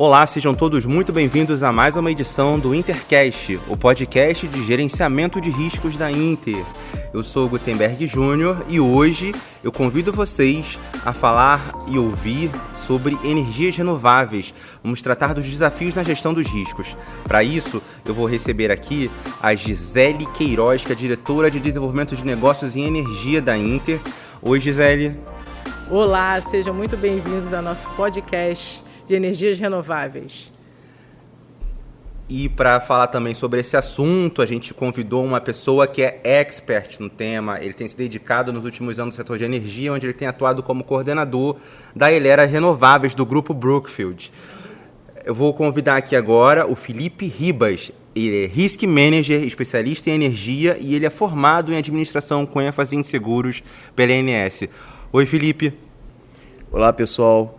Olá, sejam todos muito bem-vindos a mais uma edição do Intercast, o podcast de gerenciamento de riscos da Inter. Eu sou o Gutenberg Júnior e hoje eu convido vocês a falar e ouvir sobre energias renováveis. Vamos tratar dos desafios na gestão dos riscos. Para isso, eu vou receber aqui a Gisele Queiroz, que é diretora de desenvolvimento de negócios em energia da Inter. Oi, Gisele. Olá, sejam muito bem-vindos ao nosso podcast de energias renováveis. E para falar também sobre esse assunto, a gente convidou uma pessoa que é expert no tema. Ele tem se dedicado nos últimos anos no setor de energia, onde ele tem atuado como coordenador da Elera Renováveis do Grupo Brookfield. Eu vou convidar aqui agora o Felipe Ribas. Ele é Risk Manager, especialista em energia, e ele é formado em administração com ênfase em seguros pela ANS. Oi, Felipe. Olá, pessoal.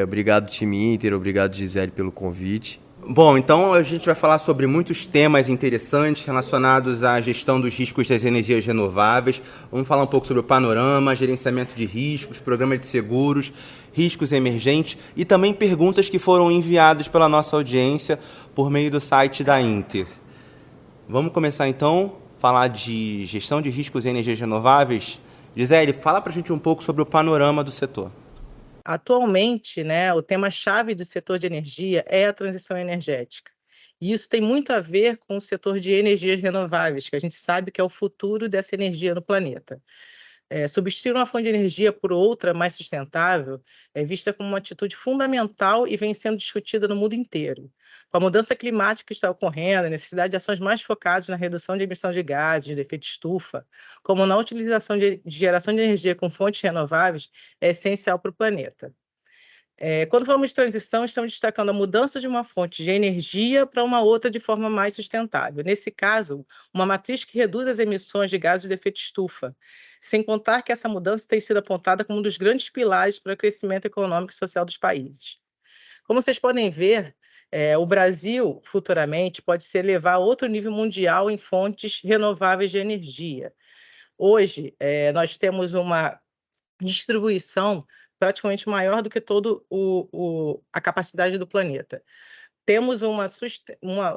Obrigado, time Inter. Obrigado, Gisele, pelo convite. Bom, então a gente vai falar sobre muitos temas interessantes relacionados à gestão dos riscos das energias renováveis. Vamos falar um pouco sobre o panorama, gerenciamento de riscos, programa de seguros, riscos emergentes e também perguntas que foram enviadas pela nossa audiência por meio do site da Inter. Vamos começar então a falar de gestão de riscos em energias renováveis. Gisele, fala para a gente um pouco sobre o panorama do setor. Atualmente, o tema-chave do setor de energia é a transição energética. E isso tem muito a ver com o setor de energias renováveis, que a gente sabe que é o futuro dessa energia no planeta. Substituir uma fonte de energia por outra mais sustentável é vista como uma atitude fundamental e vem sendo discutida no mundo inteiro. Com a mudança climática que está ocorrendo, a necessidade de ações mais focadas na redução de emissão de gases de efeito estufa, como na utilização de geração de energia com fontes renováveis, é essencial para o planeta. Quando falamos de transição, estamos destacando a mudança de uma fonte de energia para uma outra de forma mais sustentável. Nesse caso, uma matriz que reduz as emissões de gases de efeito estufa, sem contar que essa mudança tem sido apontada como um dos grandes pilares para o crescimento econômico e social dos países. Como vocês podem ver, o Brasil, futuramente, pode se elevar a outro nível mundial em fontes renováveis de energia. Hoje, nós temos uma distribuição praticamente maior do que toda a capacidade do planeta. Temos uma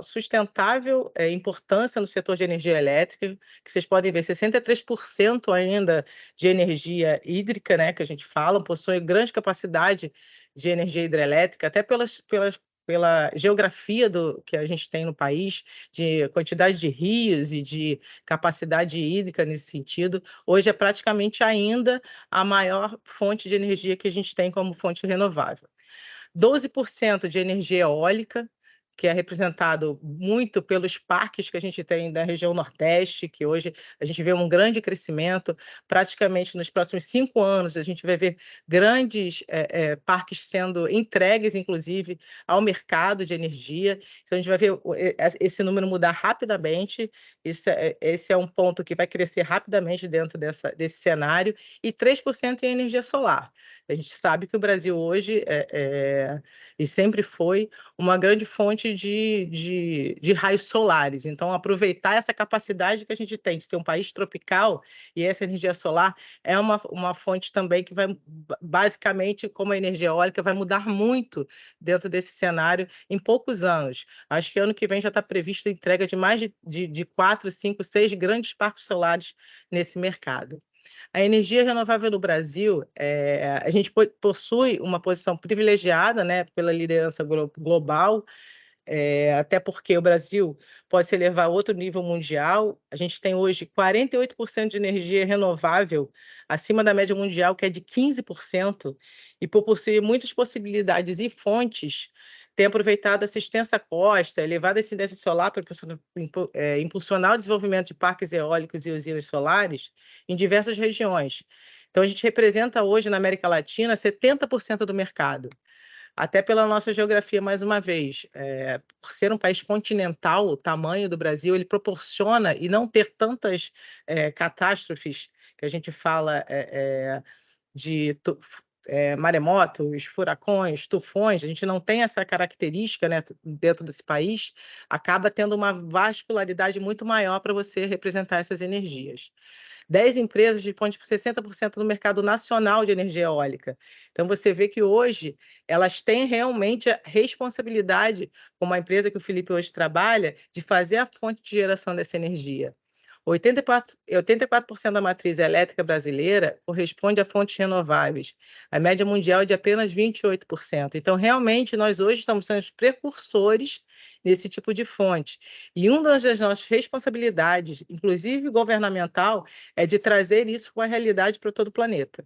sustentável importância no setor de energia elétrica, que vocês podem ver, 63% ainda de energia hídrica, que a gente fala, possui grande capacidade de energia hidrelétrica, até pela geografia que a gente tem no país, de quantidade de rios e de capacidade hídrica nesse sentido. Hoje é praticamente ainda a maior fonte de energia que a gente tem como fonte renovável. 12% de energia eólica, que é representado muito pelos parques que a gente tem da região Nordeste, que hoje a gente vê um grande crescimento. Praticamente nos próximos 5 anos a gente vai ver grandes parques sendo entregues, inclusive, ao mercado de energia. Então a gente vai ver esse número mudar rapidamente. Esse é um ponto que vai crescer rapidamente dentro desse cenário. E 3% em energia solar. A gente sabe que o Brasil hoje e sempre foi uma grande fonte de raios solares. Então, aproveitar essa capacidade que a gente tem de ser um país tropical, e essa energia solar é uma fonte também que vai, basicamente, como a energia eólica, vai mudar muito dentro desse cenário em poucos anos. Acho que ano que vem já está prevista a entrega de mais de 4, 5, 6 grandes parques solares nesse mercado. A energia renovável no Brasil, a gente possui uma posição privilegiada, pela liderança global, até porque o Brasil pode se elevar a outro nível mundial. A gente tem hoje 48% de energia renovável, acima da média mundial, que é de 15%, e por possuir muitas possibilidades e fontes, tem aproveitado essa extensa costa, elevada incidência solar para impulsionar o desenvolvimento de parques eólicos e usinas solares em diversas regiões. Então, a gente representa hoje, na América Latina, 70% do mercado. Até pela nossa geografia, mais uma vez, por ser um país continental, o tamanho do Brasil, ele proporciona, e não ter tantas catástrofes, que a gente fala de maremotos, furacões, tufões, a gente não tem essa característica, dentro desse país, acaba tendo uma vascularidade muito maior para você representar essas energias. 10 empresas respondem por 60% do mercado nacional de energia eólica. Então, você vê que hoje elas têm realmente a responsabilidade, como a empresa que o Felipe hoje trabalha, de fazer a fonte de geração dessa energia. 84% da matriz elétrica brasileira corresponde a fontes renováveis. A média mundial é de apenas 28%. Então, realmente, nós hoje estamos sendo os precursores desse tipo de fonte. E uma das nossas responsabilidades, inclusive governamental, é de trazer isso com a realidade para todo o planeta.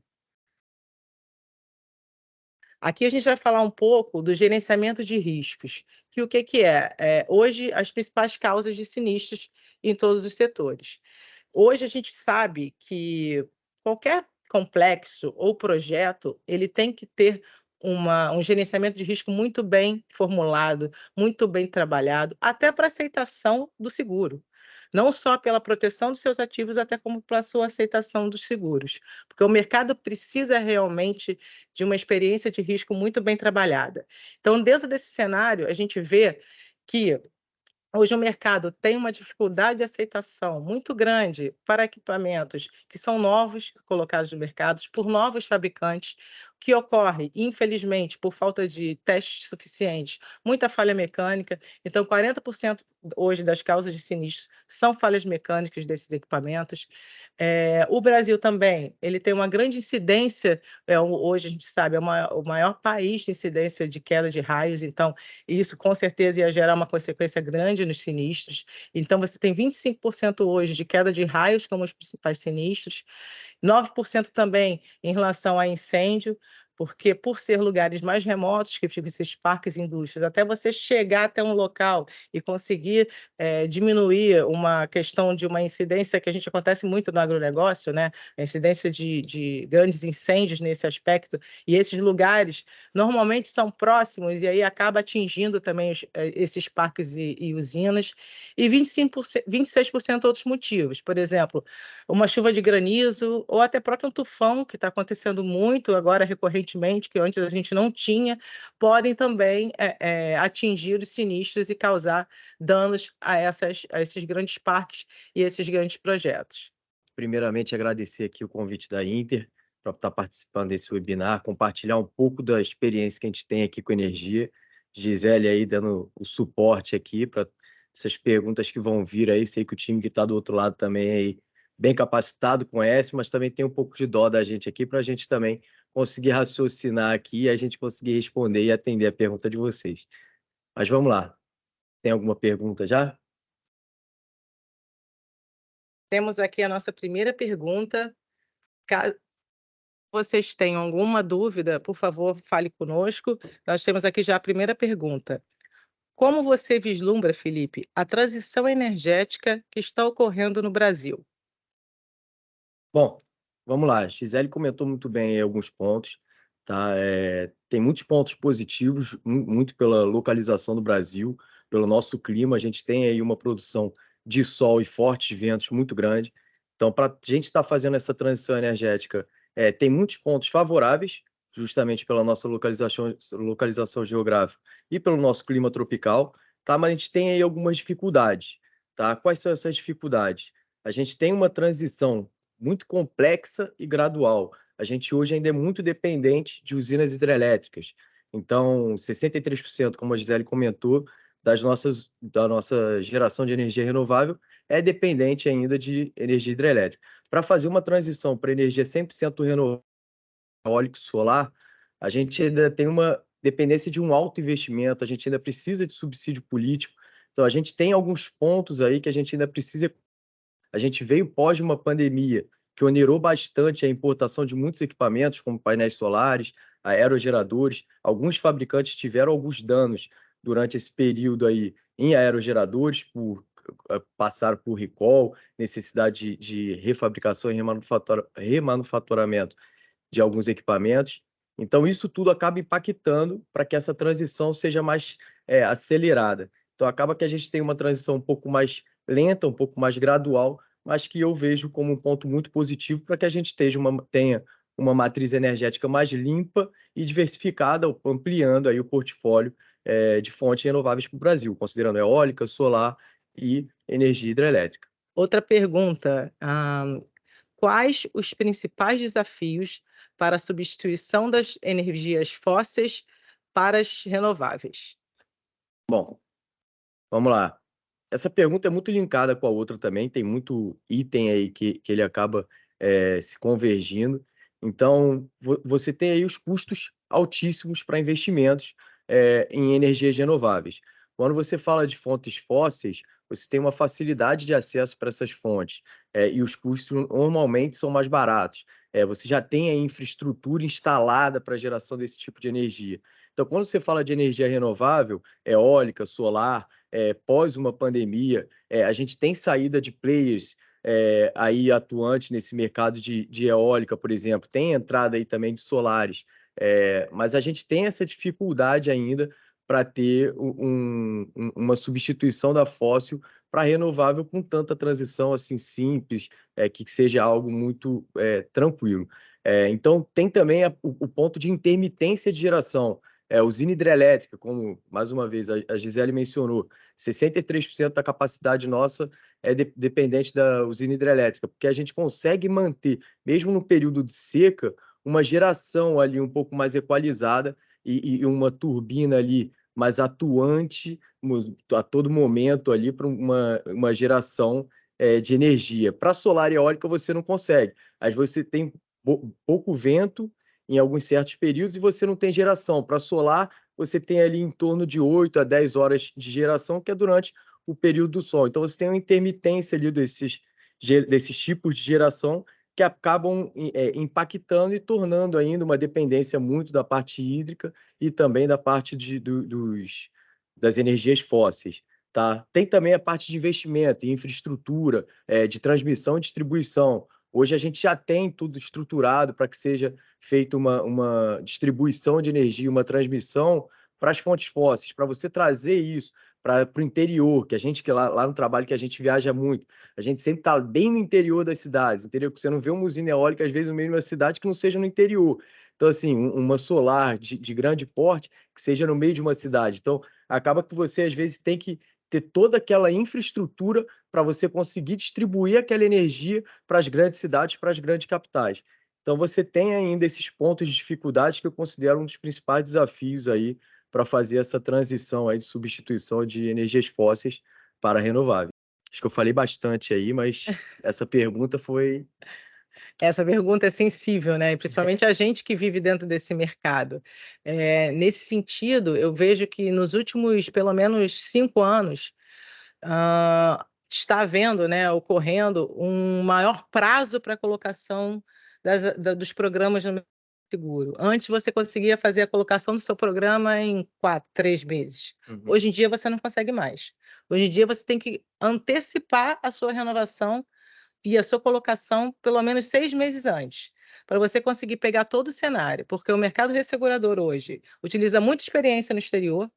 Aqui a gente vai falar um pouco do gerenciamento de riscos, que o que é? Hoje, as principais causas de sinistros em todos os setores. Hoje a gente sabe que qualquer complexo ou projeto, ele tem que ter um gerenciamento de risco muito bem formulado, muito bem trabalhado, até para aceitação do seguro. Não só pela proteção dos seus ativos, até como para a sua aceitação dos seguros. Porque o mercado precisa realmente de uma experiência de risco muito bem trabalhada. Então, dentro desse cenário, a gente vê que hoje o mercado tem uma dificuldade de aceitação muito grande para equipamentos que são novos, colocados no mercado, por novos fabricantes, que ocorre, infelizmente, por falta de testes suficientes, muita falha mecânica. Então, 40% hoje das causas de sinistros são falhas mecânicas desses equipamentos. O Brasil também, ele tem uma grande incidência, hoje a gente sabe, é o maior país de incidência de queda de raios, então isso com certeza ia gerar uma consequência grande nos sinistros. Então, você tem 25% hoje de queda de raios como os principais sinistros, 9% também em relação a incêndio, porque por ser lugares mais remotos que ficam esses parques e indústrias, até você chegar até um local e conseguir diminuir uma questão de uma incidência que a gente acontece muito no agronegócio, né? A incidência de grandes incêndios nesse aspecto, e esses lugares normalmente são próximos e aí acaba atingindo também esses parques e usinas, e 25%, 26% outros motivos, por exemplo, uma chuva de granizo, ou até próprio um tufão, que está acontecendo muito agora recorrentemente, que antes a gente não tinha, podem também atingir os sinistros e causar danos a esses grandes parques e esses grandes projetos. Primeiramente, agradecer aqui o convite da Inter para estar participando desse webinar, compartilhar um pouco da experiência que a gente tem aqui com energia. Gisele aí dando o suporte aqui para essas perguntas que vão vir aí. Sei que o time que está do outro lado também aí bem capacitado, conhece, mas também tem um pouco de dó da gente aqui para a gente também conseguir raciocinar aqui e a gente conseguir responder e atender a pergunta de vocês. Mas vamos lá. Tem alguma pergunta já? Temos aqui a nossa primeira pergunta. Caso vocês tenham alguma dúvida, por favor, fale conosco. Nós temos aqui já a primeira pergunta. Como você vislumbra, Felipe, a transição energética que está ocorrendo no Brasil? Bom, vamos lá. Gisele comentou muito bem aí alguns pontos, tá? Tem muitos pontos positivos, muito pela localização do Brasil, pelo nosso clima. A gente tem aí uma produção de sol e fortes ventos muito grande. Então, para a gente estar fazendo essa transição energética, tem muitos pontos favoráveis, justamente pela nossa localização geográfica e pelo nosso clima tropical, tá? Mas a gente tem aí algumas dificuldades, tá? Quais são essas dificuldades? A gente tem uma transição muito complexa e gradual. A gente hoje ainda é muito dependente de usinas hidrelétricas. Então, 63%, como a Gisele comentou, da nossa geração de energia renovável é dependente ainda de energia hidrelétrica. Para fazer uma transição para energia 100% renovável, eólico e solar, a gente ainda tem uma dependência de um alto investimento, a gente ainda precisa de subsídio político. Então, a gente tem alguns pontos aí que a gente ainda precisa. A gente veio pós uma pandemia que onerou bastante a importação de muitos equipamentos, como painéis solares, aerogeradores. Alguns fabricantes tiveram alguns danos durante esse período aí em aerogeradores, passaram por recall, necessidade de refabricação e remanufaturamento de alguns equipamentos. Então, isso tudo acaba impactando para que essa transição seja mais acelerada. Então, acaba que a gente tem uma transição um pouco mais lenta, um pouco mais gradual, mas que eu vejo como um ponto muito positivo para que a gente tenha uma matriz energética mais limpa e diversificada, ampliando aí o portfólio de fontes renováveis para o Brasil, considerando eólica, solar e energia hidrelétrica. Outra pergunta. quais os principais desafios para a substituição das energias fósseis para as renováveis? Bom, vamos lá. Essa pergunta é muito linkada com a outra também, tem muito item aí que ele acaba se convergindo. Então, você tem aí os custos altíssimos para investimentos em energias renováveis. Quando você fala de fontes fósseis, você tem uma facilidade de acesso para essas fontes, e os custos normalmente são mais baratos. Você já tem a infraestrutura instalada para a geração desse tipo de energia. Então, quando você fala de energia renovável, eólica, solar, pós uma pandemia, a gente tem saída de players aí atuantes nesse mercado de eólica, por exemplo, tem entrada aí também de solares, mas a gente tem essa dificuldade ainda para ter uma substituição da fóssil para renovável com tanta transição assim simples, que seja algo muito tranquilo. Então, tem também o ponto de intermitência de geração. Usina hidrelétrica, como mais uma vez a Gisele mencionou, 63% da capacidade nossa é dependente da usina hidrelétrica, porque a gente consegue manter, mesmo no período de seca, uma geração ali um pouco mais equalizada e uma turbina ali mais atuante a todo momento ali para uma geração de energia. Para solar e eólica você não consegue. Às vezes você tem pouco vento em alguns certos períodos e você não tem geração. Para solar, você tem ali em torno de 8 a 10 horas de geração, que é durante o período do sol. Então, você tem uma intermitência ali desses tipos de geração que acabam impactando e tornando ainda uma dependência muito da parte hídrica e também da parte das energias fósseis. Tá? Tem também a parte de investimento em infraestrutura, de transmissão e distribuição. Hoje a gente já tem tudo estruturado para que seja feita uma distribuição de energia, uma transmissão para as fontes fósseis, para você trazer isso para o interior, que lá no trabalho que a gente viaja muito, a gente sempre está bem no interior das cidades, entendeu? Porque você não vê uma usina eólica, às vezes, no meio de uma cidade que não seja no interior. Então, assim, uma solar de grande porte que seja no meio de uma cidade. Então, acaba que você, às vezes, tem que ter toda aquela infraestrutura para você conseguir distribuir aquela energia para as grandes cidades, para as grandes capitais. Então, você tem ainda esses pontos de dificuldade que eu considero um dos principais desafios aí para fazer essa transição aí de substituição de energias fósseis para renováveis. Acho que eu falei bastante aí, mas essa pergunta foi... Essa pergunta é sensível, né? E principalmente a gente que vive dentro desse mercado. Nesse sentido, eu vejo que nos últimos, pelo menos 5 anos, está havendo, né, ocorrendo um maior prazo para a colocação dos programas no mercado seguro. Antes você conseguia fazer a colocação do seu programa em 4, 3 meses. Hoje em dia você não consegue mais. Hoje em dia você tem que antecipar a sua renovação e a sua colocação pelo menos 6 meses antes, para você conseguir pegar todo o cenário, porque o mercado ressegurador hoje utiliza muita experiência no exterior,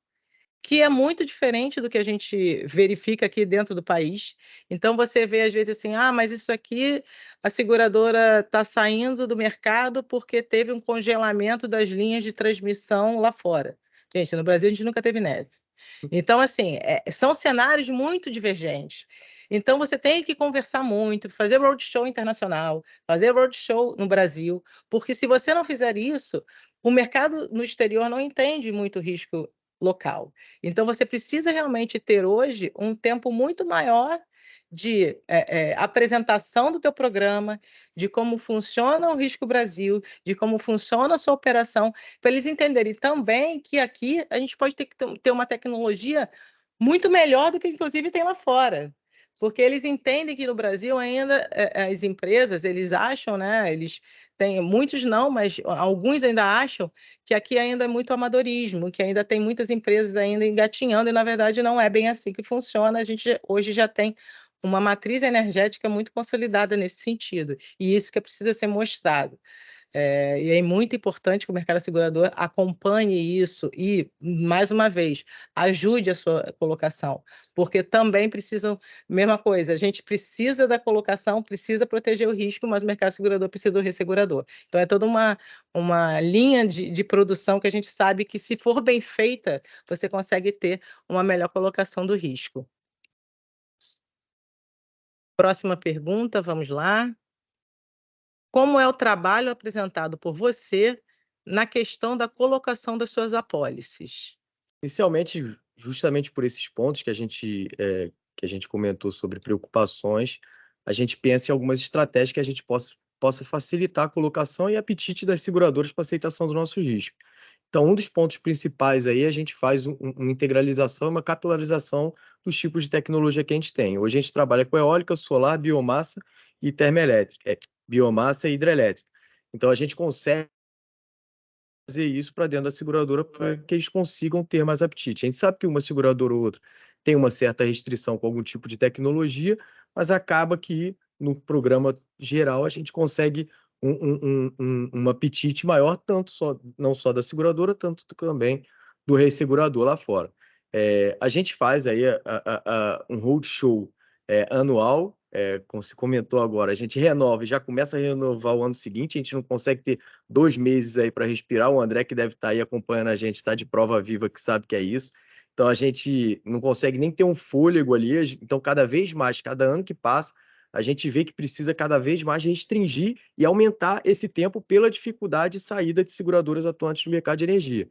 que é muito diferente do que a gente verifica aqui dentro do país. Então você vê às vezes assim, mas isso aqui a seguradora está saindo do mercado porque teve um congelamento das linhas de transmissão lá fora. Gente, no Brasil a gente nunca teve neve. Então, assim, são cenários muito divergentes. Então, você tem que conversar muito, fazer roadshow internacional, fazer roadshow no Brasil, porque se você não fizer isso, o mercado no exterior não entende muito risco local. Então, você precisa realmente ter hoje um tempo muito maior de apresentação do teu programa, de como funciona o Risco Brasil, de como funciona a sua operação, para eles entenderem também que aqui a gente pode ter uma tecnologia muito melhor do que, inclusive, tem lá fora. Porque eles entendem que no Brasil ainda as empresas, eles acham, né? Eles têm, muitos não, mas alguns ainda acham que aqui ainda é muito amadorismo, que ainda tem muitas empresas ainda engatinhando, e na verdade não é bem assim que funciona. A gente hoje já tem uma matriz energética muito consolidada nesse sentido, e isso que precisa ser mostrado. E é muito importante que o mercado segurador acompanhe isso e, mais uma vez, ajude a sua colocação, porque também precisam, mesma coisa, a gente precisa da colocação, precisa proteger o risco, mas o mercado segurador precisa do ressegurador. Então, é toda uma linha de produção que a gente sabe que, se for bem feita, você consegue ter uma melhor colocação do risco. Próxima pergunta, vamos lá. como é o trabalho apresentado por você na questão da colocação das suas apólices? Inicialmente, justamente por esses pontos que a gente comentou sobre preocupações, a gente pensa em algumas estratégias que a gente possa facilitar a colocação e apetite das seguradoras para aceitação do nosso risco. Então, um dos pontos principais aí, a gente faz uma integralização, uma capilarização dos tipos de tecnologia que a gente tem. Hoje a gente trabalha com eólica, solar, biomassa e termoelétrica, biomassa e hidrelétrica. Então, a gente consegue fazer isso para dentro da seguradora para que eles consigam ter mais apetite. A gente sabe que uma seguradora ou outra tem uma certa restrição com algum tipo de tecnologia, mas acaba que no programa geral a gente consegue um apetite maior, não só da seguradora, tanto também do ressegurador lá fora. A gente faz aí um roadshow anual, como se comentou agora, a gente renova e já começa a renovar o ano seguinte, a gente não consegue ter 2 meses aí para respirar. O André, que deve estar aí acompanhando a gente, está de prova viva, que sabe que é isso. Então a gente não consegue nem ter um fôlego ali. Então, cada vez mais, cada ano que passa, a gente vê que precisa cada vez mais restringir e aumentar esse tempo pela dificuldade de saída de seguradoras atuantes no mercado de energia.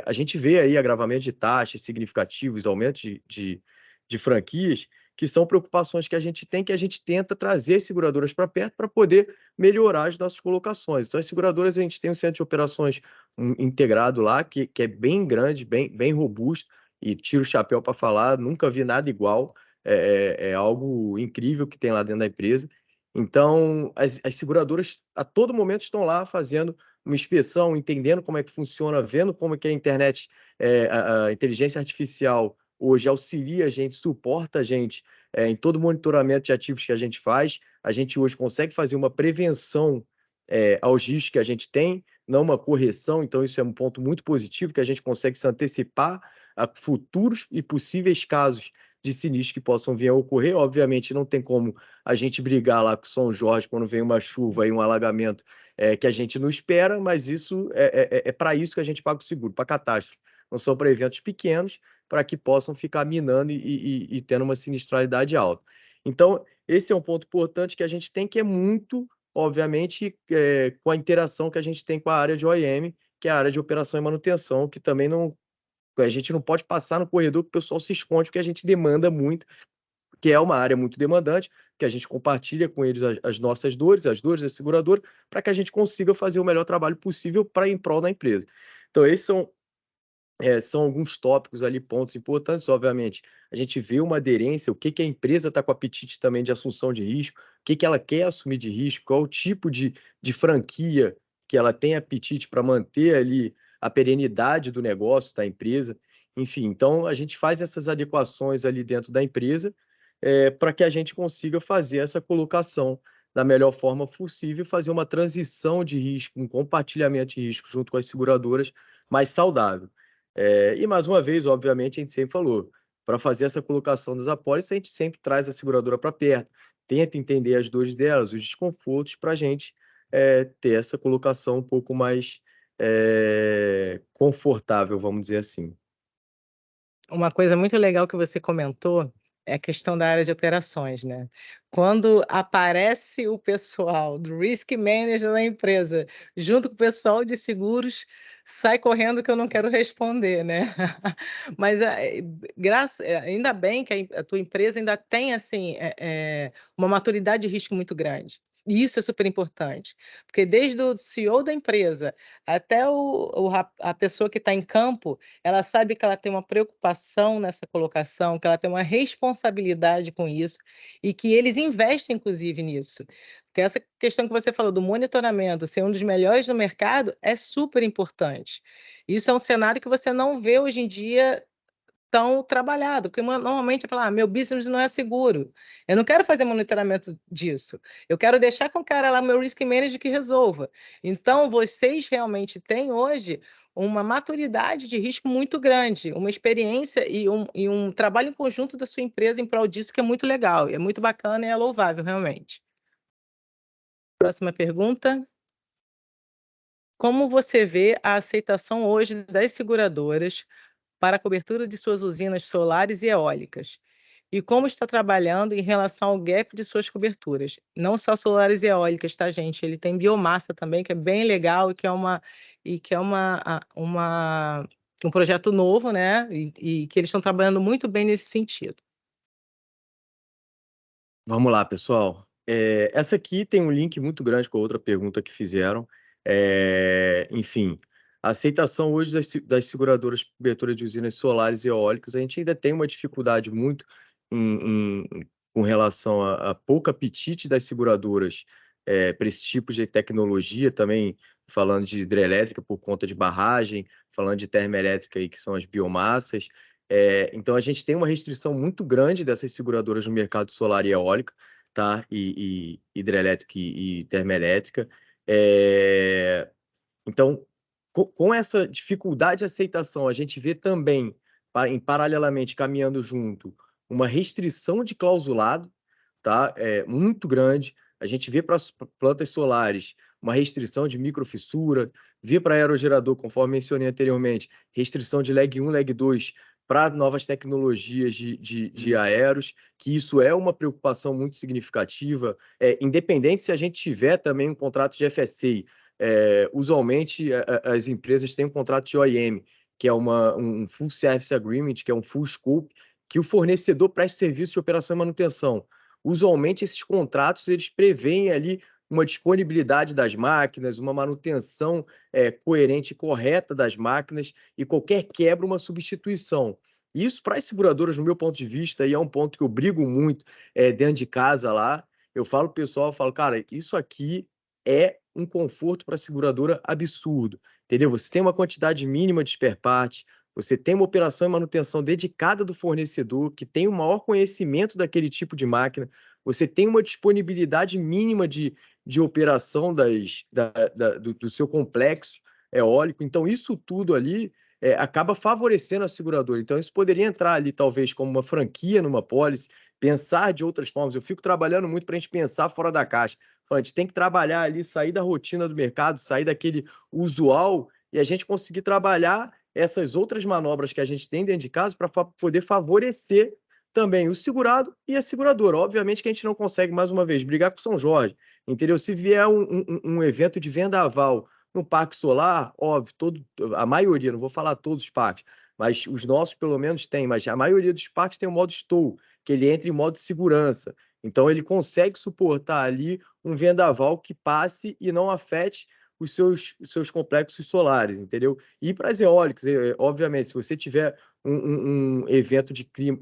A gente vê aí agravamento de taxas significativos, aumento de franquias, que são preocupações que a gente tem, que a gente tenta trazer as seguradoras para perto para poder melhorar as nossas colocações. Então, as seguradoras, a gente tem um centro de operações integrado lá, que é bem grande, bem robusto, e tiro o chapéu para falar, nunca vi nada igual, é algo incrível que tem lá dentro da empresa. Então, as seguradoras a todo momento estão lá fazendo uma inspeção, entendendo como é que funciona, vendo como é que a internet, a inteligência artificial hoje auxilia a gente, suporta a gente em todo o monitoramento de ativos que a gente faz. A gente hoje consegue fazer uma prevenção aos riscos que a gente tem, não uma correção. Então, isso é um ponto muito positivo, que a gente consegue se antecipar a futuros e possíveis casos de sinistros que possam vir a ocorrer. Obviamente, não tem como a gente brigar lá com São Jorge quando vem uma chuva e um alagamento que a gente não espera, mas isso é para isso que a gente paga o seguro, para catástrofe. Não são para eventos pequenos, para que possam ficar minando e tendo uma sinistralidade alta. Então, esse é um ponto importante que a gente tem, que é muito, obviamente, com a interação que a gente tem com a área de OEM, que é a área de operação e manutenção, que também não, a gente não pode passar no corredor que o pessoal se esconde, porque a gente demanda muito, que é uma área muito demandante, que a gente compartilha com eles as nossas dores, as dores da seguradora, para que a gente consiga fazer o melhor trabalho possível para em prol da empresa. Então, esses são alguns tópicos ali, pontos importantes. Obviamente, a gente vê uma aderência, o que a empresa está com apetite também de assunção de risco, o que ela quer assumir de risco, qual o tipo de franquia que ela tem apetite para manter ali a perenidade do negócio da empresa. Enfim, então a gente faz essas adequações ali dentro da empresa para que a gente consiga fazer essa colocação da melhor forma possível, fazer uma transição de risco, um compartilhamento de risco junto com as seguradoras mais saudável. E mais uma vez, obviamente, a gente sempre falou, para fazer essa colocação das apólices, a gente sempre traz a seguradora para perto, tenta entender as dores delas, os desconfortos, para a gente ter essa colocação um pouco mais confortável, vamos dizer assim. Uma coisa muito legal que você comentou é a questão da área de operações, né. Quando aparece o pessoal do risk manager da empresa, junto com o pessoal de seguros, sai correndo que eu não quero responder, né. Mas, ainda bem que a tua empresa ainda tem, assim, uma maturidade de risco muito grande. E isso é super importante, porque desde o CEO da empresa até a pessoa que está em campo, ela sabe que ela tem uma preocupação nessa colocação, que ela tem uma responsabilidade com isso e que eles investem inclusive nisso. Porque essa questão que você falou do monitoramento ser um dos melhores do mercado é super importante. Isso é um cenário que você não vê hoje em dia tão trabalhado, porque normalmente eu falo: "Ah, meu business não é seguro, eu não quero fazer monitoramento disso, eu quero deixar com o cara lá, meu risk manager que resolva". Então vocês realmente têm hoje uma maturidade de risco muito grande, uma experiência e um trabalho em conjunto da sua empresa em prol disso que é muito legal, é muito bacana e é louvável realmente. Próxima pergunta: como você vê a aceitação hoje das seguradoras para a cobertura de suas usinas solares e eólicas? e como está trabalhando em relação ao gap de suas coberturas. Não só solares e eólicas, tá, gente? Ele tem biomassa também, que é bem legal um projeto novo, né? E que eles estão trabalhando muito bem nesse sentido. Vamos lá, pessoal. Essa aqui tem um link muito grande com a outra pergunta que fizeram. Enfim, a aceitação hoje das seguradoras de cobertura de usinas solares e eólicas, a gente ainda tem uma dificuldade muito com relação a pouco apetite das seguradoras para esse tipo de tecnologia, também falando de hidrelétrica por conta de barragem, falando de termoelétrica, aí, que são as biomassas. Então, a gente tem uma restrição muito grande dessas seguradoras no mercado solar e eólica, tá? E hidrelétrica e termoelétrica. Então, com essa dificuldade de aceitação, a gente vê também, paralelamente, caminhando junto, uma restrição de clausulado, tá? Muito grande. A gente vê para as plantas solares uma restrição de microfissura, vê para aerogerador, conforme mencionei anteriormente, restrição de leg 1, leg 2 para novas tecnologias de aeros, que isso é uma preocupação muito significativa, independente se a gente tiver também um contrato de FSA. Usualmente, as empresas têm um contrato de OEM, que é um Full Service Agreement, que é um full scope, que o fornecedor presta serviço de operação e manutenção. Usualmente, esses contratos eles preveem ali uma disponibilidade das máquinas, uma manutenção coerente e correta das máquinas e qualquer quebra, uma substituição. Isso, para as seguradoras, no meu ponto de vista, e é um ponto que eu brigo muito dentro de casa lá, eu falo pro pessoal, eu falo, cara, isso aqui é um conforto para a seguradora absurdo, entendeu? Você tem uma quantidade mínima de spare parts, você tem uma operação e manutenção dedicada do fornecedor, que tem o maior conhecimento daquele tipo de máquina, você tem uma disponibilidade mínima de operação do seu complexo eólico, então isso tudo ali acaba favorecendo a seguradora. Então isso poderia entrar ali talvez como uma franquia numa pólice, pensar de outras formas. Eu fico trabalhando muito para a gente pensar fora da caixa. A gente tem que trabalhar ali, sair da rotina do mercado, sair daquele usual e a gente conseguir trabalhar essas outras manobras que a gente tem dentro de casa para poder favorecer também o segurado e a seguradora. Obviamente que a gente não consegue, mais uma vez, brigar com São Jorge, entendeu? Se vier um evento de vendaval no parque solar, óbvio, a maioria, não vou falar todos os parques, mas os nossos pelo menos tem, mas a maioria dos parques tem o modo stow, que ele entra em modo segurança. Então ele consegue suportar ali um vendaval que passe e não afete os seus complexos solares, entendeu? E para as eólicas, obviamente, se você tiver um evento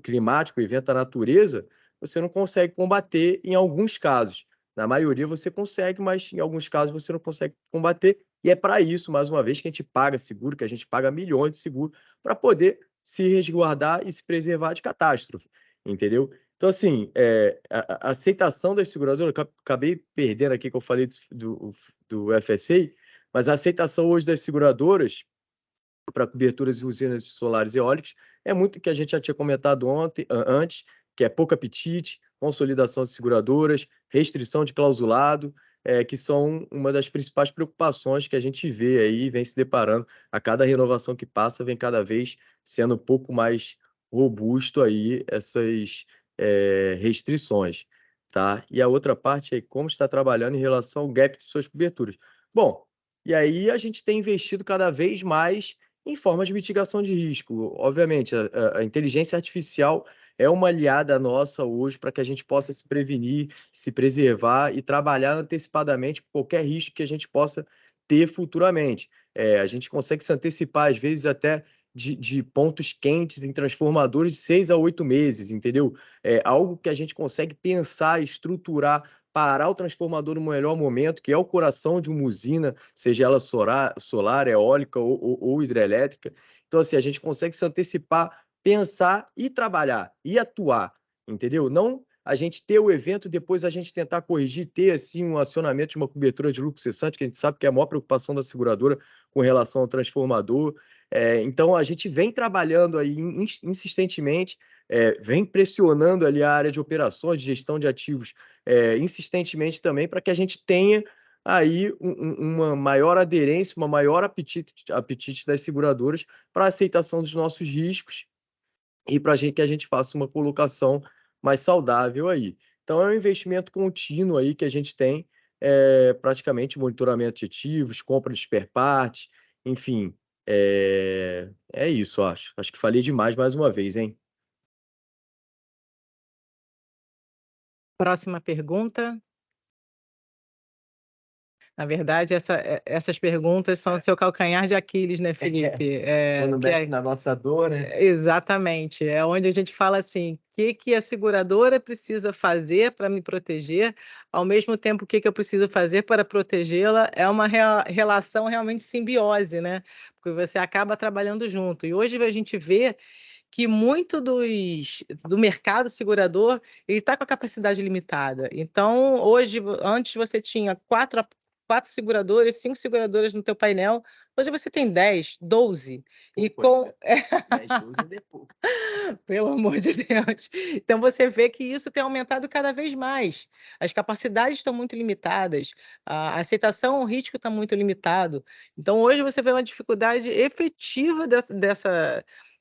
climático, um evento da natureza, você não consegue combater em alguns casos. Na maioria você consegue, mas em alguns casos você não consegue combater. E é para isso, mais uma vez, que a gente paga seguro, que a gente paga milhões de seguro para poder se resguardar e se preservar de catástrofe, entendeu? Então, assim, a aceitação das seguradoras, acabei perdendo aqui que eu falei do FSA, mas a aceitação hoje das seguradoras para coberturas de usinas solares e eólicas é muito o que a gente já tinha comentado antes, que é pouco apetite, consolidação de seguradoras, restrição de clausulado, que são uma das principais preocupações que a gente vê aí, vem se deparando a cada renovação que passa, vem cada vez sendo um pouco mais robusto aí essas restrições, tá? E a outra parte é como está trabalhando em relação ao gap de suas coberturas. Bom, e aí a gente tem investido cada vez mais em formas de mitigação de risco. Obviamente, a inteligência artificial é uma aliada nossa hoje para que a gente possa se prevenir, se preservar e trabalhar antecipadamente por qualquer risco que a gente possa ter futuramente. A gente consegue se antecipar, às vezes, até de pontos quentes em transformadores de 6 a 8 meses, entendeu? É algo que a gente consegue pensar, estruturar, parar o transformador no melhor momento, que é o coração de uma usina, seja ela solar eólica ou hidrelétrica. Então, assim, a gente consegue se antecipar, pensar e trabalhar, e atuar, entendeu? Não a gente ter o evento, depois a gente tentar corrigir, ter, assim, um acionamento de uma cobertura de lucro cessante, que a gente sabe que é a maior preocupação da seguradora com relação ao transformador. Então, a gente vem trabalhando aí insistentemente, vem pressionando ali a área de operações, de gestão de ativos, insistentemente também, para que a gente tenha aí uma maior aderência, uma maior apetite das seguradoras para a aceitação dos nossos riscos e para que a gente faça uma colocação mais saudável aí. Então, é um investimento contínuo aí que a gente tem, praticamente monitoramento de ativos, compra de spare parts, enfim, é isso, acho. Acho que falei demais mais uma vez, hein? Próxima pergunta. Na verdade, essas perguntas são o seu calcanhar de Aquiles, né, Felipe? Quando Que mexe na nossa dor, né? exatamente. É onde a gente fala assim: o que a seguradora precisa fazer para me proteger, ao mesmo tempo, o que eu preciso fazer para protegê-la, é uma relação realmente simbiose, né? Porque você acaba trabalhando junto. E hoje a gente vê que muito do mercado segurador ele está com a capacidade limitada. Então, hoje, antes você tinha quatro seguradoras, 5 seguradoras no teu painel, hoje você tem 10, 12. E com... 10, 12 é depois. Pelo amor de Deus. Então, você vê que isso tem aumentado cada vez mais. As capacidades estão muito limitadas, a aceitação ao risco está muito limitado. Então, hoje você vê uma dificuldade efetiva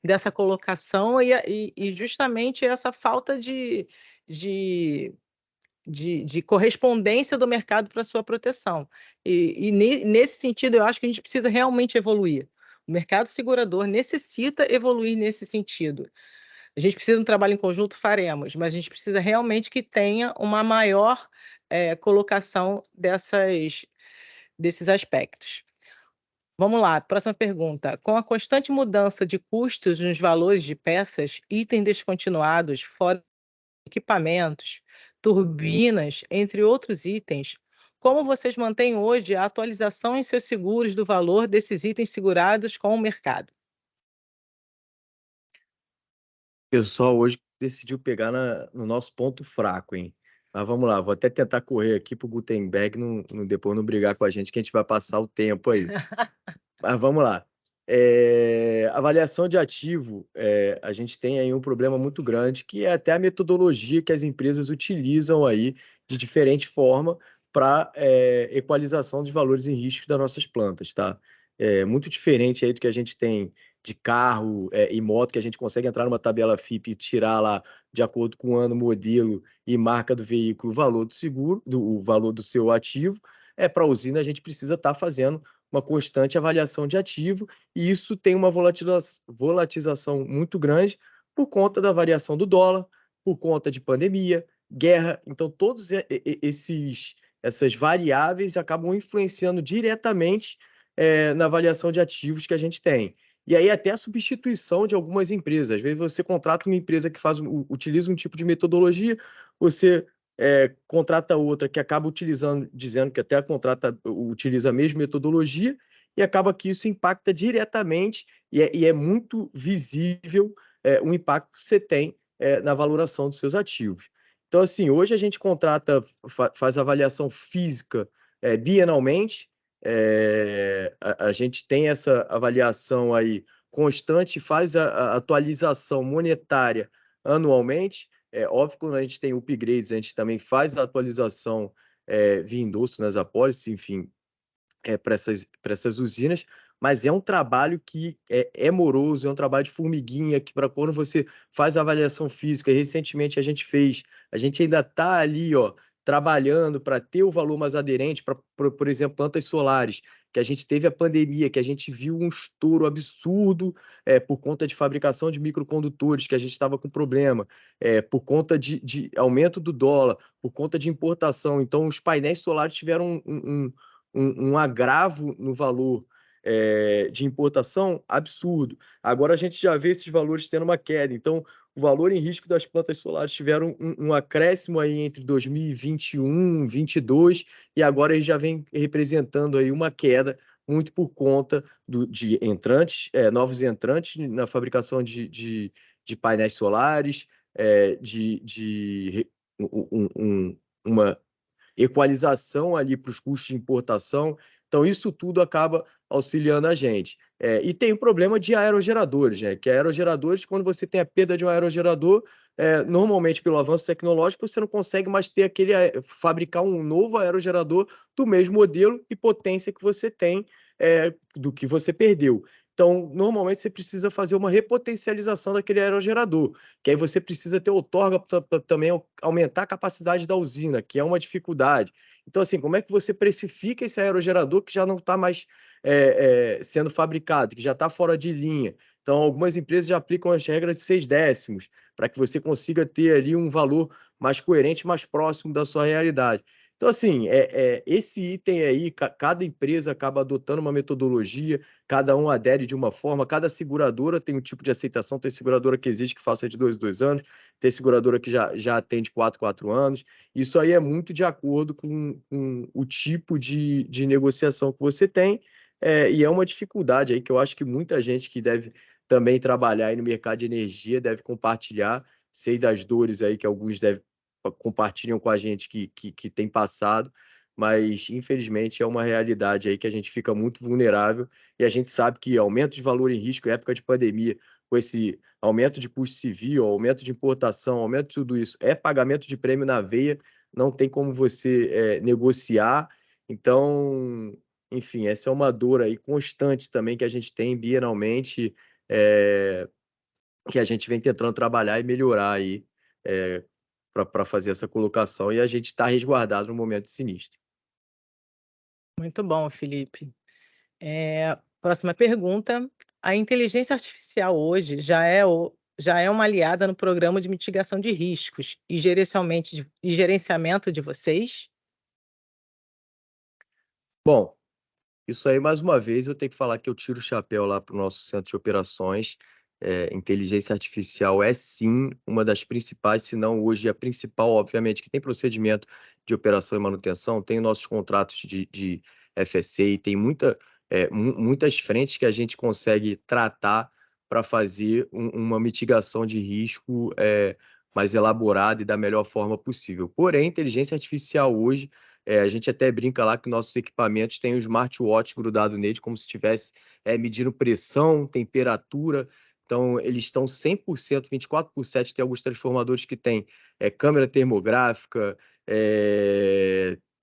dessa colocação e justamente essa falta de correspondência do mercado para a sua proteção. Nesse sentido, eu acho que a gente precisa realmente evoluir. O mercado segurador necessita evoluir nesse sentido. A gente precisa de um trabalho em conjunto, faremos, mas a gente precisa realmente que tenha uma maior colocação desses aspectos. Vamos lá, próxima pergunta. Com a constante mudança de custos nos valores de peças, itens descontinuados, fora equipamentos, turbinas, entre outros itens, como vocês mantêm hoje a atualização em seus seguros do valor desses itens segurados com o mercado? O pessoal hoje decidiu pegar no nosso ponto fraco, hein? Mas vamos lá, vou até tentar correr aqui para o Gutenberg depois não brigar com a gente, que a gente vai passar o tempo aí. Mas vamos lá. Avaliação de ativo, a gente tem aí um problema muito grande, que é até a metodologia que as empresas utilizam aí de diferente forma para equalização dos valores em risco das nossas plantas, tá? É muito diferente aí do que a gente tem de carro e moto, que a gente consegue entrar numa tabela FIP e tirar lá, de acordo com o ano, modelo e marca do veículo, o valor do seguro, o valor do seu ativo. Para a usina, a gente precisa estar fazendo uma constante avaliação de ativo, e isso tem uma volatilização muito grande por conta da variação do dólar, por conta de pandemia, guerra. Então, todos essas variáveis acabam influenciando diretamente na avaliação de ativos que a gente tem. E aí até a substituição de algumas empresas. Às vezes você contrata uma empresa que utiliza um tipo de metodologia, você contrata outra que acaba utilizando, dizendo que até utiliza a mesma metodologia, e acaba que isso impacta diretamente, e é muito visível o impacto que você tem na valoração dos seus ativos. Então, assim, hoje a gente faz avaliação física bienalmente, a gente tem essa avaliação aí constante, faz a atualização monetária anualmente. É óbvio que quando a gente tem upgrades, a gente também faz a atualização via endosso nas apólices, enfim, para essas usinas, mas é um trabalho que é moroso, é um trabalho de formiguinha, que para quando você faz a avaliação física, recentemente a gente ainda está ali, ó, trabalhando para ter o valor mais aderente, por exemplo, plantas solares, que a gente teve a pandemia, que a gente viu um estouro absurdo por conta de fabricação de microcondutores, que a gente estava com problema, por conta de aumento do dólar, por conta de importação. Então, os painéis solares tiveram um agravo no valor de importação absurdo. Agora a gente já vê esses valores tendo uma queda. Então, o valor em risco das plantas solares tiveram um acréscimo aí entre 2021, 2022, e agora ele já vem representando aí uma queda muito por conta de novos entrantes na fabricação de painéis solares, uma equalização ali para os custos de importação. Então, isso tudo acaba auxiliando a gente. E tem o problema de aerogeradores, né? Que aerogeradores, quando você tem a perda de um aerogerador, normalmente pelo avanço tecnológico, você não consegue mais ter fabricar um novo aerogerador do mesmo modelo e potência que você tem do que você perdeu. Então, normalmente você precisa fazer uma repotencialização daquele aerogerador, que aí você precisa ter outorga para também aumentar a capacidade da usina, que é uma dificuldade. Então, assim, como é que você precifica esse aerogerador que já não está mais sendo fabricado, que já está fora de linha? Então, algumas empresas já aplicam as regras de 6/10, para que você consiga ter ali um valor mais coerente, mais próximo da sua realidade. Então, assim, esse item aí, cada empresa acaba adotando uma metodologia, cada um adere de uma forma, cada seguradora tem um tipo de aceitação, tem seguradora que exige que faça de 2 em 2 anos, tem seguradora que já atende 4 em 4 anos. Isso aí é muito de acordo com o tipo de negociação que você tem, e é uma dificuldade aí que eu acho que muita gente que deve também trabalhar aí no mercado de energia deve compartilhar. Sei das dores aí que alguns compartilham com a gente que tem passado, mas infelizmente é uma realidade aí que a gente fica muito vulnerável e a gente sabe que aumento de valor em risco, época de pandemia, com esse aumento de custo civil, aumento de importação, aumento de tudo isso, é pagamento de prêmio na veia, não tem como você negociar. Então, enfim, essa é uma dor aí constante também que a gente tem bienalmente, que a gente vem tentando trabalhar e melhorar aí, para fazer essa colocação e a gente está resguardado no momento sinistro. Muito bom, Felipe. Próxima pergunta. A inteligência artificial hoje já é uma aliada no programa de mitigação de riscos e gerenciamento de vocês? Bom, isso aí, mais uma vez, eu tenho que falar que eu tiro o chapéu lá para o nosso centro de operações. Inteligência artificial é sim uma das principais, se não hoje a principal, obviamente, que tem procedimento de operação e manutenção, tem nossos contratos de FSA, tem muitas frentes que a gente consegue tratar para fazer uma mitigação de risco mais elaborada e da melhor forma possível. Porém, inteligência artificial hoje a gente até brinca lá que nossos equipamentos têm um smartwatch grudado nele, como se estivesse medindo pressão, temperatura. Então, eles estão 100%, 24/7. Tem alguns transformadores que têm câmera termográfica,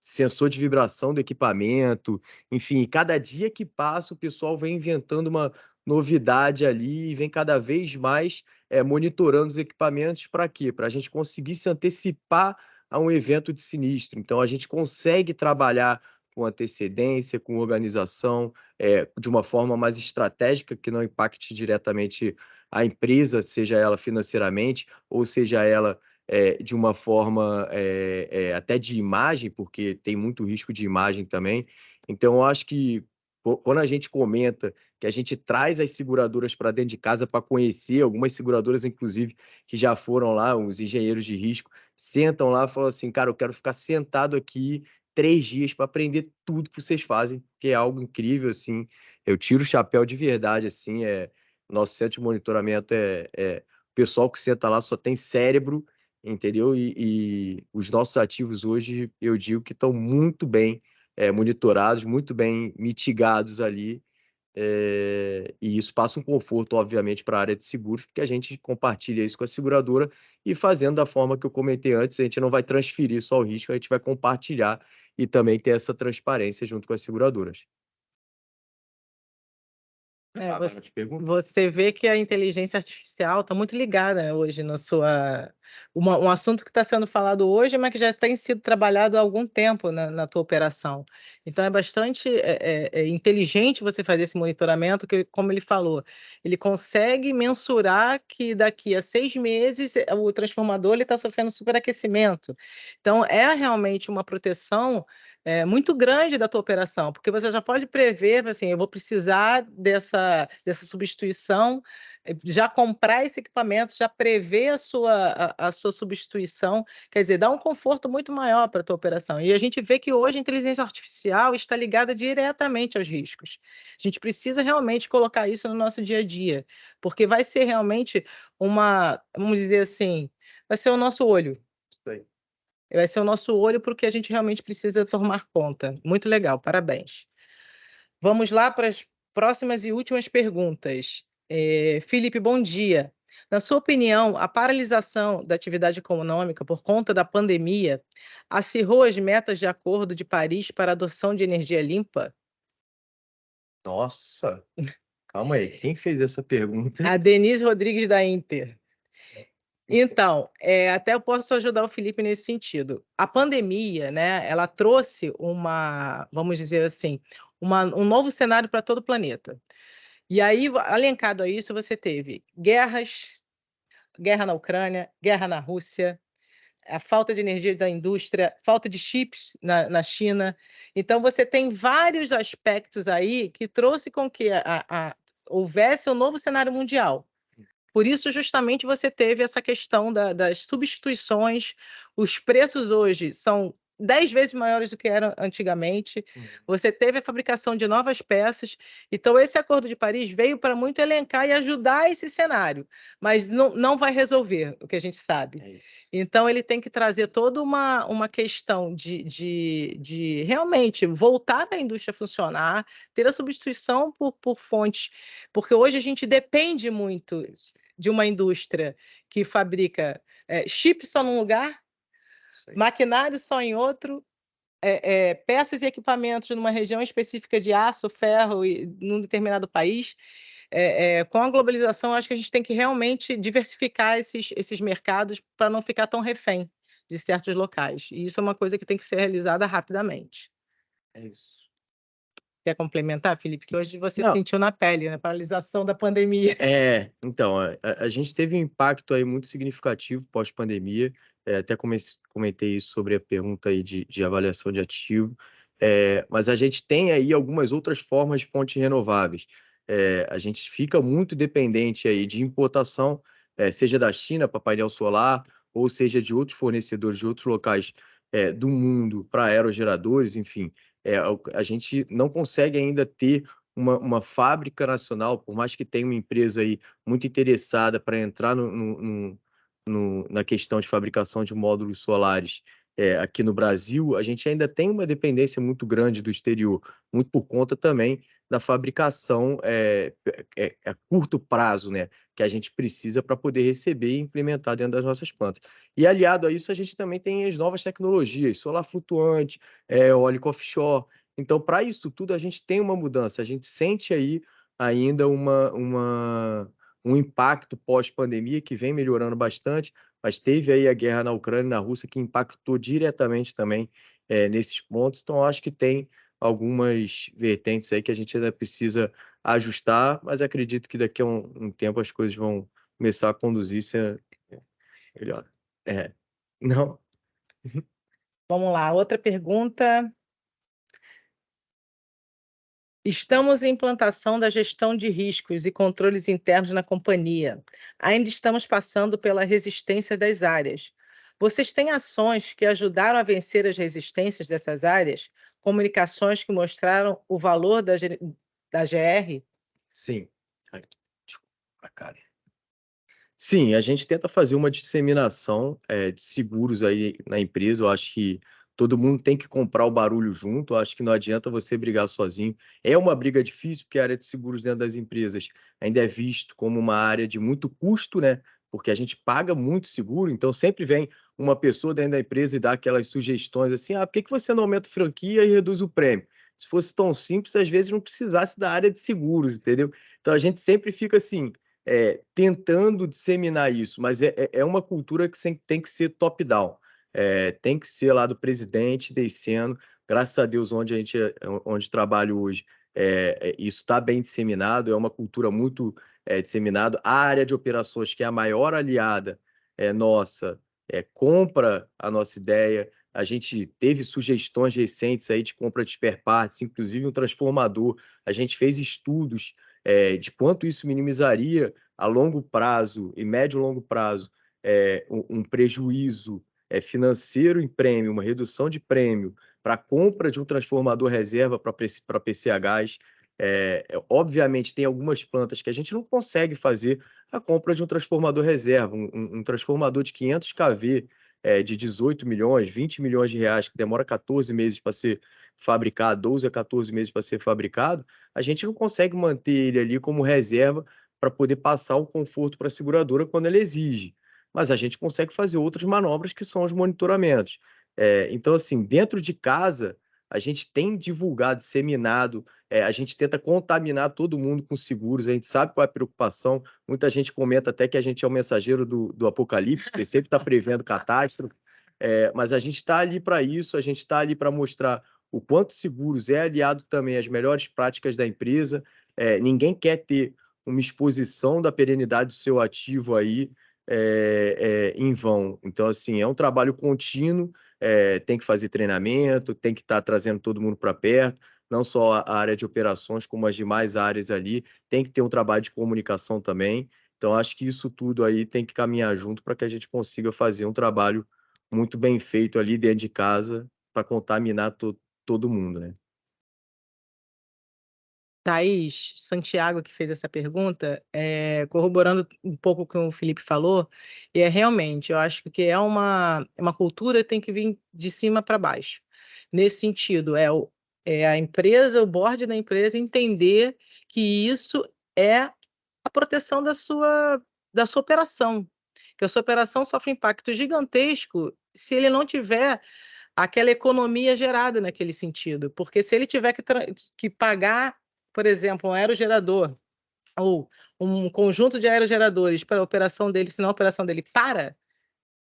sensor de vibração do equipamento. Enfim, cada dia que passa, o pessoal vem inventando uma novidade ali e vem cada vez mais monitorando os equipamentos. Para quê? Para a gente conseguir se antecipar a um evento de sinistro. Então, a gente consegue trabalhar com antecedência, com organização, de uma forma mais estratégica, que não impacte diretamente a empresa, seja ela financeiramente, ou seja ela de uma forma até de imagem, porque tem muito risco de imagem também. Então, eu acho que quando a gente comenta que a gente traz as seguradoras para dentro de casa para conhecer, algumas seguradoras, inclusive, que já foram lá, os engenheiros de risco, sentam lá e falam assim, cara, eu quero ficar sentado aqui 3 dias para aprender tudo que vocês fazem, que é algo incrível, assim. Eu tiro o chapéu de verdade, assim, nosso centro de monitoramento o pessoal que senta lá só tem cérebro, entendeu? E os nossos ativos hoje, eu digo que estão muito bem monitorados, muito bem mitigados ali, e isso passa um conforto, obviamente, para a área de seguros, porque a gente compartilha isso com a seguradora e fazendo da forma que eu comentei antes, a gente não vai transferir só o risco, a gente vai compartilhar e também ter essa transparência junto com as seguradoras. Você, Várias perguntas? você vê que a inteligência artificial está muito ligada hoje na sua. Um assunto que está sendo falado hoje, mas que já tem sido trabalhado há algum tempo na tua operação. Então, é bastante inteligente você fazer esse monitoramento, que, como ele falou, ele consegue mensurar que daqui a 6 meses o transformador está sofrendo superaquecimento. Então, é realmente uma proteção muito grande da tua operação, porque você já pode prever, assim, eu vou precisar dessa substituição, já comprar esse equipamento, já prever a sua substituição, quer dizer, dá um conforto muito maior para a tua operação. E a gente vê que hoje a inteligência artificial está ligada diretamente aos riscos. A gente precisa realmente colocar isso no nosso dia a dia, porque vai ser realmente vamos dizer assim, vai ser o nosso olho. Isso aí. Vai ser o nosso olho para o que a gente realmente precisa tomar conta. Muito legal, parabéns. Vamos lá para as próximas e últimas perguntas. Felipe, bom dia. Na sua opinião, a paralisação da atividade econômica por conta da pandemia acirrou as metas de Acordo de Paris para a adoção de energia limpa? Nossa! Calma aí, quem fez essa pergunta? A Denise Rodrigues da Inter. Então, até eu posso ajudar o Felipe nesse sentido. A pandemia, né, ela trouxe vamos dizer assim, um novo cenário para todo o planeta. E aí, alencado a isso, você teve guerra na Ucrânia, guerra na Rússia, a falta de energia da indústria, falta de chips na China. Então, você tem vários aspectos aí que trouxe com que houvesse um novo cenário mundial. Por isso, justamente, você teve essa questão das substituições. Os preços hoje são 10 vezes maiores do que eram antigamente. Você teve a fabricação de novas peças. Então, esse Acordo de Paris veio para muito elencar e ajudar esse cenário, mas não vai resolver, o que a gente sabe. Então, ele tem que trazer toda uma questão de realmente voltar a indústria a funcionar, ter a substituição por fontes, porque hoje a gente depende muito de uma indústria que fabrica chip só num lugar, maquinário só em outro, peças e equipamentos numa região específica de aço, ferro, num determinado país. Com a globalização, acho que a gente tem que realmente diversificar esses mercados para não ficar tão refém de certos locais. E isso é uma coisa que tem que ser realizada rapidamente. É isso. Quer complementar, Felipe? Que hoje você Não. sentiu na pele, né? Paralisação da pandemia. Então, a gente teve um impacto aí muito significativo pós-pandemia. Até comentei isso sobre a pergunta aí de avaliação de ativo. Mas a gente tem aí algumas outras formas de fontes renováveis. A gente fica muito dependente aí de importação, seja da China para painel solar, ou seja de outros fornecedores de outros locais do mundo para aerogeradores, enfim. A gente não consegue ainda ter uma fábrica nacional, por mais que tenha uma empresa aí muito interessada para entrar na questão de fabricação de módulos solares aqui no Brasil, a gente ainda tem uma dependência muito grande do exterior, muito por conta também da fabricação a curto prazo, né, que a gente precisa para poder receber e implementar dentro das nossas plantas. E aliado a isso, a gente também tem as novas tecnologias, solar flutuante, eólico offshore. Então, para isso tudo, a gente tem uma mudança, a gente sente aí ainda um impacto pós-pandemia que vem melhorando bastante, mas teve aí a guerra na Ucrânia e na Rússia que impactou diretamente também nesses pontos. Então, acho que tem algumas vertentes aí que a gente ainda precisa ajustar, mas acredito que daqui a um tempo as coisas vão começar a conduzir-se melhor. Não. Vamos lá, outra pergunta. Estamos em implantação da gestão de riscos e controles internos na companhia. Ainda estamos passando pela resistência das áreas. Vocês têm ações que ajudaram a vencer as resistências dessas áreas? Comunicações que mostraram o valor da GR? Sim. Ai, desculpa, cara. Sim, a gente tenta fazer uma disseminação de seguros aí na empresa. Eu acho que todo mundo tem que comprar o barulho junto. Eu acho que não adianta você brigar sozinho. É uma briga difícil, porque a área de seguros dentro das empresas ainda é visto como uma área de muito custo, né? Porque a gente paga muito seguro, então sempre vem uma pessoa dentro da empresa e dá aquelas sugestões assim: por que você não aumenta a franquia e reduz o prêmio? Se fosse tão simples, às vezes não precisasse da área de seguros, entendeu? Então a gente sempre fica assim tentando disseminar isso, mas é uma cultura que tem que ser top-down, tem que ser lá do presidente descendo. Graças a Deus, onde trabalho hoje, isso está bem disseminado, é uma cultura muito disseminada. A área de operações, que é a maior aliada nossa, compra a nossa ideia. A gente teve sugestões recentes aí de compra de spare parts, inclusive um transformador. A gente fez estudos de quanto isso minimizaria a longo prazo e médio e longo prazo um prejuízo financeiro em prêmio, uma redução de prêmio para a compra de um transformador reserva para PCHs. Obviamente, tem algumas plantas que a gente não consegue fazer a compra de um transformador reserva, um transformador de 500 kV, de 18 milhões, 20 milhões de reais, que demora 14 meses para ser fabricado, 12 a 14 meses para ser fabricado. A gente não consegue manter ele ali como reserva para poder passar o conforto para a seguradora quando ela exige. Mas a gente consegue fazer outras manobras que são os monitoramentos. Então, assim, dentro de casa, a gente tem divulgado, disseminado a gente tenta contaminar todo mundo com seguros, a gente sabe qual é a preocupação, muita gente comenta até que a gente é o mensageiro do apocalipse, porque sempre está prevendo catástrofe, mas a gente está ali para isso, a gente está ali para mostrar o quanto seguros é aliado também às melhores práticas da empresa. Ninguém quer ter uma exposição da perenidade do seu ativo aí em vão. Então, assim, é um trabalho contínuo, tem que fazer treinamento, tem que estar trazendo todo mundo para perto, não só a área de operações, como as demais áreas ali, tem que ter um trabalho de comunicação também. Então, acho que isso tudo aí tem que caminhar junto para que a gente consiga fazer um trabalho muito bem feito ali dentro de casa para contaminar todo mundo, né? Thaís Santiago, que fez essa pergunta, corroborando um pouco o que o Felipe falou, e realmente, eu acho que é uma cultura que tem que vir de cima para baixo. Nesse sentido, a empresa, o board da empresa entender que isso é a proteção da sua operação, que a sua operação sofre impacto gigantesco se ele não tiver aquela economia gerada naquele sentido, porque se ele tiver que pagar, por exemplo, um aerogerador ou um conjunto de aerogeradores para a operação dele, senão a operação dele para,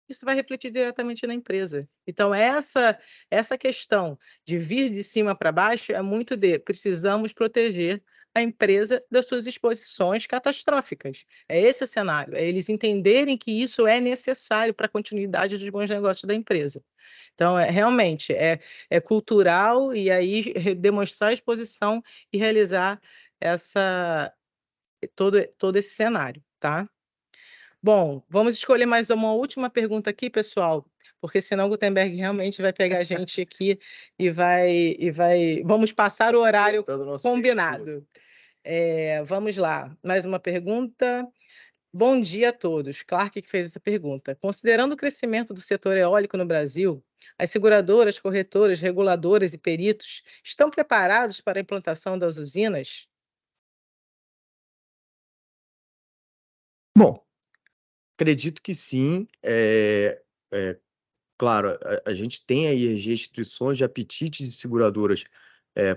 isso vai refletir diretamente na empresa. Então, essa questão de vir de cima para baixo é muito precisamos proteger a empresa das suas exposições catastróficas. É esse o cenário, é eles entenderem que isso é necessário para a continuidade dos bons negócios da empresa. Então, realmente, é cultural e aí demonstrar a exposição e realizar todo esse cenário, tá? Bom, vamos escolher mais uma última pergunta aqui, pessoal, porque senão o Gutenberg realmente vai pegar a gente aqui e vai. Vamos passar o horário combinado. Vamos lá, mais uma pergunta. Bom dia a todos. Clark que fez essa pergunta. Considerando o crescimento do setor eólico no Brasil, as seguradoras, corretoras, reguladoras e peritos estão preparados para a implantação das usinas? Bom, acredito que sim. Claro, a gente tem aí as restrições de apetite de seguradoras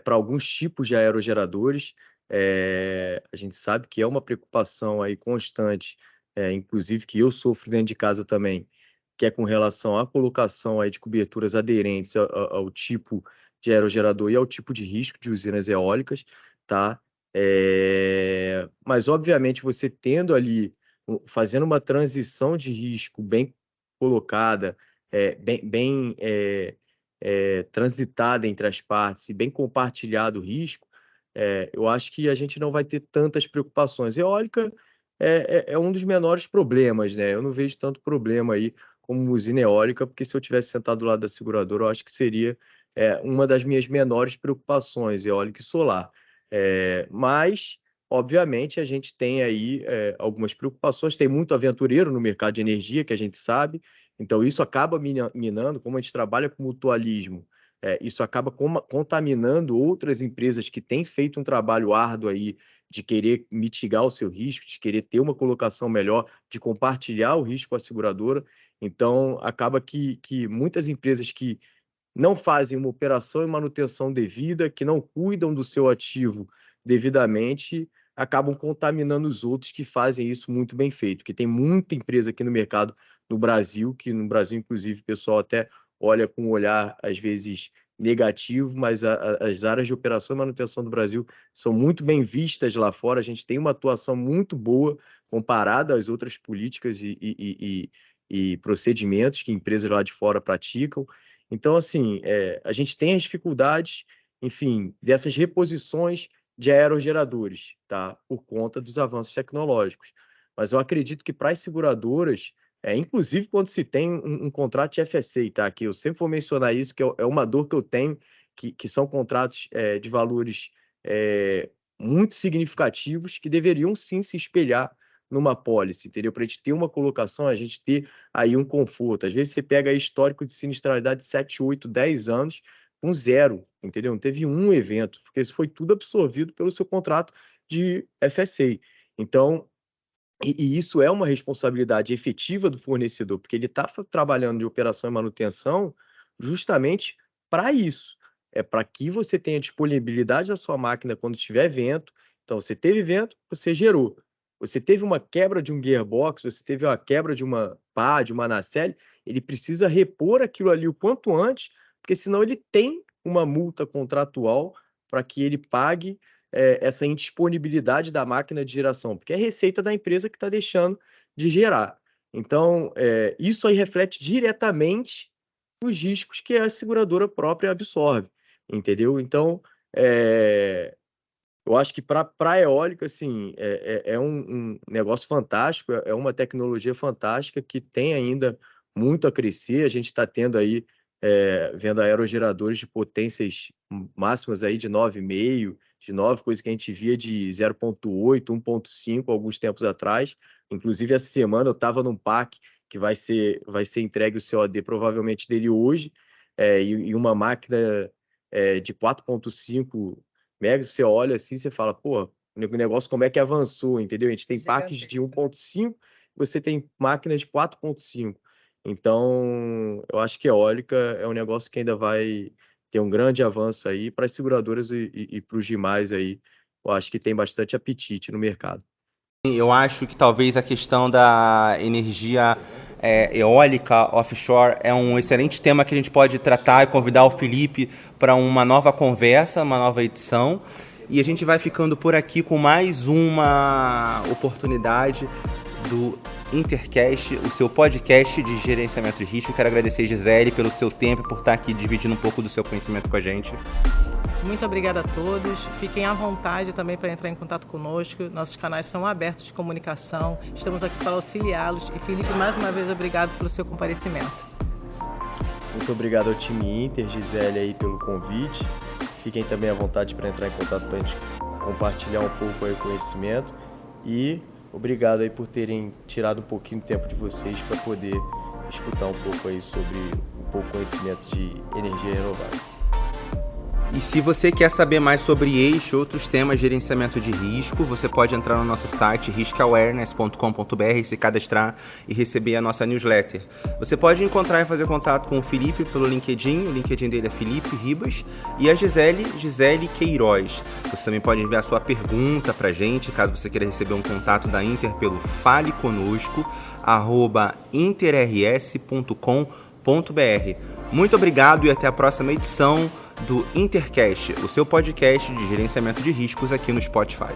para alguns tipos de aerogeradores. A gente sabe que é uma preocupação aí constante, inclusive que eu sofro dentro de casa também, que é com relação à colocação aí de coberturas aderentes ao tipo de aerogerador e ao tipo de risco de usinas eólicas, tá? Mas, obviamente, você tendo ali, fazendo uma transição de risco bem colocada, bem transitada entre as partes e bem compartilhado o risco, eu acho que a gente não vai ter tantas preocupações. Eólica é um dos menores problemas, né? Eu não vejo tanto problema aí como usina eólica, porque se eu tivesse sentado do lado da seguradora, eu acho que seria uma das minhas menores preocupações, eólica e solar. Mas, obviamente, a gente tem aí algumas preocupações, tem muito aventureiro no mercado de energia, que a gente sabe, então isso acaba minando, como a gente trabalha com mutualismo, isso acaba contaminando outras empresas que têm feito um trabalho árduo aí de querer mitigar o seu risco, de querer ter uma colocação melhor, de compartilhar o risco com a seguradora. Então, acaba que muitas empresas que não fazem uma operação e manutenção devida, que não cuidam do seu ativo devidamente, acabam contaminando os outros que fazem isso muito bem feito. Que tem muita empresa aqui no mercado no Brasil, que no Brasil, inclusive, o pessoal até olha com um olhar, às vezes, negativo, mas as áreas de operação e manutenção do Brasil são muito bem vistas lá fora. A gente tem uma atuação muito boa comparada às outras políticas e procedimentos que empresas lá de fora praticam. Então, assim, a gente tem as dificuldades, enfim, dessas reposições de aerogeradores, tá? Por conta dos avanços tecnológicos. Mas eu acredito que para as seguradoras, inclusive quando se tem um contrato de FSA, tá? Que eu sempre vou mencionar isso, que é uma dor que eu tenho, que são contratos de valores muito significativos, que deveriam sim se espelhar numa pólice, entendeu? Para a gente ter uma colocação, a gente ter aí um conforto. Às vezes você pega aí histórico de sinistralidade de 7, 8, 10 anos com zero, entendeu? Não teve um evento, porque isso foi tudo absorvido pelo seu contrato de FSA. Então, e isso é uma responsabilidade efetiva do fornecedor, porque ele está trabalhando de operação e manutenção justamente para isso, é para que você tenha disponibilidade da sua máquina quando tiver vento. Então, você teve vento, você gerou. Você teve uma quebra de um gearbox, você teve uma quebra de uma pá, de uma nacelle, ele precisa repor aquilo ali o quanto antes, porque senão ele tem uma multa contratual para que ele pague essa indisponibilidade da máquina de geração, porque é receita da empresa que está deixando de gerar. Então, isso aí reflete diretamente os riscos que a seguradora própria absorve, entendeu? Então, eu acho que para a eólica, assim, é um negócio fantástico, é uma tecnologia fantástica que tem ainda muito a crescer. A gente está tendo aí, vendo aerogeradores de potências máximas aí de 9,5, de 9, coisa que a gente via de 0,8, 1,5 alguns tempos atrás. Inclusive, essa semana eu estava num parque que vai ser entregue o COD provavelmente dele hoje, e uma máquina de 4,5 megas, você olha assim, você fala, pô, o negócio como é que avançou, entendeu? A gente tem parques de 1,5, você tem máquinas de 4,5. Então, eu acho que eólica é um negócio que ainda vai ter um grande avanço aí para as seguradoras e para os demais aí. Eu acho que tem bastante apetite no mercado. Eu acho que talvez a questão da energia eólica offshore é um excelente tema que a gente pode tratar e convidar o Felipe para uma nova conversa, uma nova edição. E a gente vai ficando por aqui com mais uma oportunidade do Intercast, o seu podcast de gerenciamento de risco. Quero agradecer, Gisele, pelo seu tempo e por estar aqui dividindo um pouco do seu conhecimento com a gente. Muito obrigada a todos. Fiquem à vontade também para entrar em contato conosco. Nossos canais são abertos de comunicação. Estamos aqui para auxiliá-los. E, Felipe, mais uma vez, obrigado pelo seu comparecimento. Muito obrigado ao time Inter, Gisele, aí pelo convite. Fiquem também à vontade para entrar em contato para a gente compartilhar um pouco aí o conhecimento. E obrigado aí por terem tirado um pouquinho do tempo de vocês para poder escutar um pouco aí sobre um pouco conhecimento de energia renovável. E se você quer saber mais sobre este e outros temas de gerenciamento de risco, você pode entrar no nosso site riskawareness.com.br, se cadastrar e receber a nossa newsletter. Você pode encontrar e fazer contato com o Felipe pelo LinkedIn, o LinkedIn dele é Felipe Ribas, e a Gisele Queiroz. Você também pode enviar sua pergunta pra gente, caso você queira receber um contato da Inter pelo faleconosco@interrs.com.br. Muito obrigado e até a próxima edição do Intercast, o seu podcast de gerenciamento de riscos aqui no Spotify.